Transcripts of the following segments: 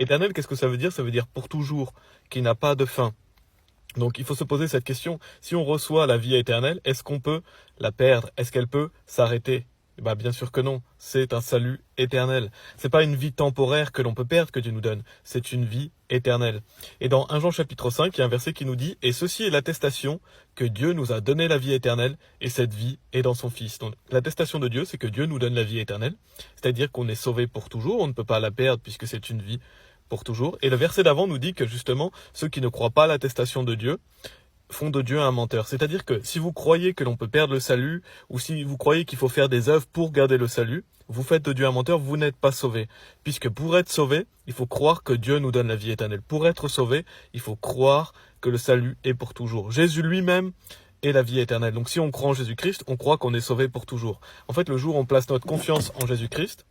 Éternel, qu'est-ce que ça veut dire? Ça veut dire pour toujours, qui n'a pas de fin. Donc il faut se poser cette question, si on reçoit la vie éternelle, est-ce qu'on peut la perdre? Est-ce qu'elle peut s'arrêter? Bien sûr que non, c'est un salut éternel. C'est pas une vie temporaire que l'on peut perdre que Dieu nous donne, c'est une vie éternelle. Et dans 1 Jean chapitre 5, il y a un verset qui nous dit « Et ceci est l'attestation que Dieu nous a donné la vie éternelle, et cette vie est dans son Fils. » Donc l'attestation de Dieu, c'est que Dieu nous donne la vie éternelle, c'est-à-dire qu'on est sauvé pour toujours, on ne peut pas la perdre puisque c'est une vie pour toujours. Et le verset d'avant nous dit que justement, ceux qui ne croient pas à l'attestation de Dieu font de Dieu un menteur. C'est-à-dire que si vous croyez que l'on peut perdre le salut, ou si vous croyez qu'il faut faire des œuvres pour garder le salut, vous faites de Dieu un menteur, vous n'êtes pas sauvé. Puisque pour être sauvé, il faut croire que Dieu nous donne la vie éternelle. Pour être sauvé, il faut croire que le salut est pour toujours. Jésus lui-même est la vie éternelle. Donc si on croit en Jésus-Christ, on croit qu'on est sauvé pour toujours. En fait, le jour où on place notre confiance en Jésus-Christ,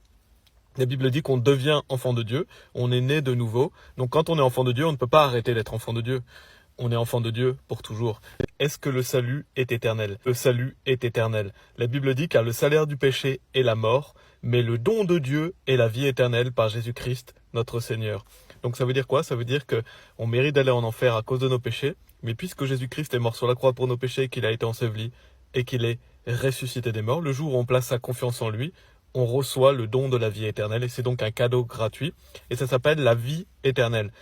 la Bible dit qu'on devient enfant de Dieu, on est né de nouveau. Donc quand on est enfant de Dieu, on ne peut pas arrêter d'être enfant de Dieu. On est enfant de Dieu pour toujours. Est-ce que le salut est éternel? Le salut est éternel. La Bible dit car le salaire du péché est la mort, mais le don de Dieu est la vie éternelle par Jésus-Christ, notre Seigneur. Donc ça veut dire quoi? Ça veut dire que on mérite d'aller en enfer à cause de nos péchés, mais puisque Jésus-Christ est mort sur la croix pour nos péchés, qu'il a été enseveli et qu'il est ressuscité des morts, le jour où on place sa confiance en lui, on reçoit le don de la vie éternelle et c'est donc un cadeau gratuit et ça s'appelle la vie éternelle.